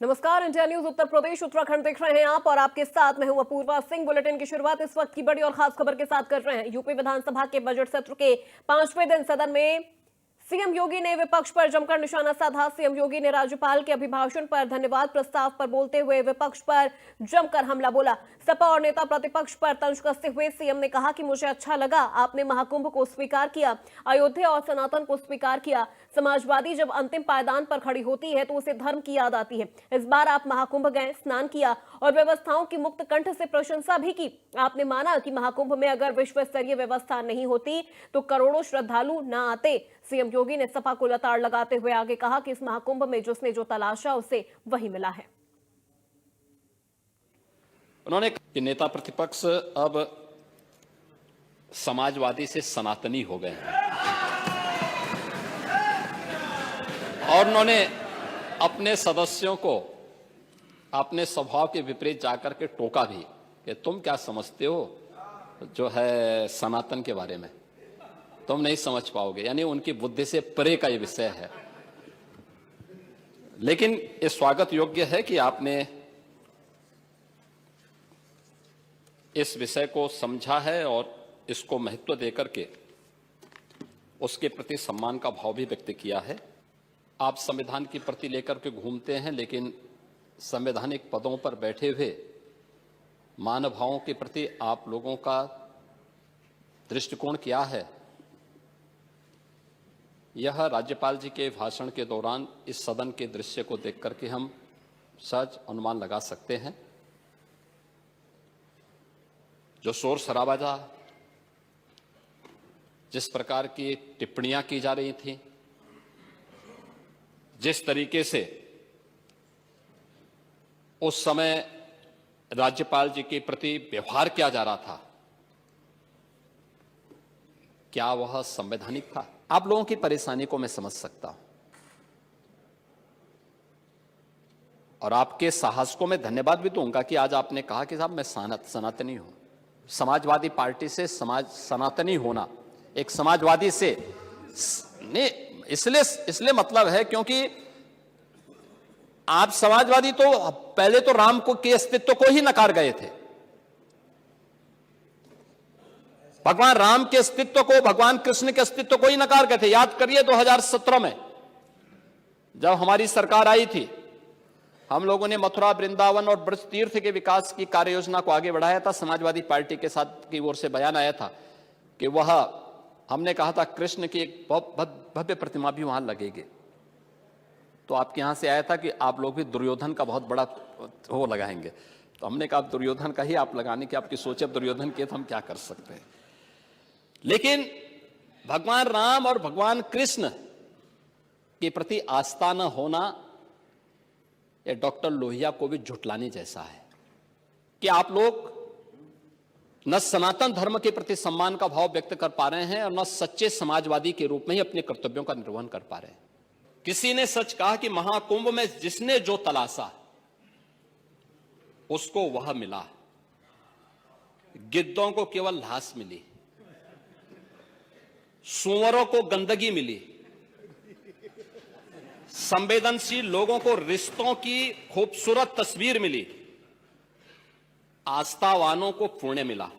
नमस्कार, India news Uttar Pradesh Uttarakhand देख रहे हैं आप और आपके साथ मैं हूं अपूर्वा सिंह। बुलेटिन की शुरुआत इस वक्त की बड़ी और खास खबर के साथ कर रहे हैं। यूपी विधानसभा के बजट सत्र के 5वें दिन सदन में सीएम योगी ने विपक्ष पर जमकर निशाना साधा। सीएम योगी ने राज्यपाल के अभिभाषण पर धन्यवाद प्रस्ताव पर बोलते हुए विपक्ष पर जमकर हमला बोला। सपा और नेता प्रतिपक्ष पर तंज कसते हुए सीएम ने कहा कि मुझे अच्छा लगा आपने महाकुंभ को स्वीकार किया, अयोध्या और सनातन को स्वीकार किया। समाजवादी जब अंतिम पायदान पर खड़ी होती है तो उसे धर्म की याद आती है। इस बार आप महाकुंभ गए, स्नान किया और व्यवस्थाओं की मुक्त कंठ से प्रशंसा भी की। आपने माना कि महाकुंभ में अगर विश्व स्तरीय व्यवस्था नहीं होती तो करोड़ों श्रद्धालु न आते। सीएम योगी ने सपा को लताड़ लगाते हुए आगे कहा कि इस महाकुंभ में जिसने जो तलाशा उसे वही मिला है। उन्होंने कि नेता प्रतिपक्ष अब समाजवादी से सनातनी हो गए हैं और उन्होंने अपने सदस्यों को अपने स्वभाव के विपरीत जाकर के टोका भी कि तुम क्या समझते हो जो है सनातन के बारे में, तुम नहीं समझ पाओगे। यानी उनकी बुद्धि से परे का ये विषय है। लेकिन ये स्वागत योग्य है कि आपने इस विषय को समझा है और इसको महत्व देकर के उसके प्रति सम्मान का भाव भी व्यक्त किया है। आप संविधान की प्रति लेकर के घूमते हैं, लेकिन संवैधानिक पदों पर बैठे हुए मानव भावों के प्रति आप लोगों का दृष्टिकोण क्या है, यह राज्यपाल जी के भाषण के दौरान इस सदन के दृश्य को देख करके हम सहज अनुमान लगा सकते हैं। जो शोर शराबा था, जिस प्रकार की टिप्पणियां की जा रही थी, जिस तरीके से उस समय राज्यपाल जी के प्रति व्यवहार किया जा रहा था, क्या वह संवैधानिक था? आप लोगों की परेशानी को मैं समझ सकता हूं और आपके साहस को मैं धन्यवाद भी दूंगा कि आज आपने कहा कि साहब मैं सनातनी हूं। समाजवादी पार्टी से सनातनी होना एक समाजवादी से नहीं, इसलिए मतलब है क्योंकि आप समाजवादी तो पहले तो राम को के अस्तित्व को ही नकार गए थे। भगवान राम के अस्तित्व को, भगवान कृष्ण के अस्तित्व को ही नकार गए थे। याद करिए 2017 में जब हमारी सरकार आई थी, हम लोगों ने मथुरा, वृंदावन और ब्रज तीर्थ के विकास की कार्य योजना को आगे बढ़ाया था। समाजवादी पार्टी के साथ की ओर से बयान आया था कि वह, हमने कहा था कृष्ण की एक भव्य प्रतिमा भी वहां लगेगी। तो आपके यहां से आया था कि आप लोग भी दुर्योधन का बहुत बड़ा वो लगाएंगे। तो हमने कहा दुर्योधन का ही आप लगाने की आपकी सोच है, दुर्योधन के तो हम क्या कर सकते हैं। लेकिन भगवान राम और भगवान कृष्ण के प्रति आस्था न होना ये डॉक्टर लोहिया को भी झुटलाने जैसा है कि आप लोग न सनातन धर्म के प्रति सम्मान का भाव व्यक्त कर पा रहे हैं और न सच्चे समाजवादी के रूप में ही अपने कर्तव्यों का निर्वहन कर पा रहे हैं। किसी ने सच कहा कि महाकुंभ में जिसने जो तलाशा उसको वह मिला। गिद्धों को केवल घास मिली, सूअरों को गंदगी मिली, संवेदनशील लोगों को रिश्तों की खूबसूरत तस्वीर मिली, आस्थावानों को पुण्य मिला।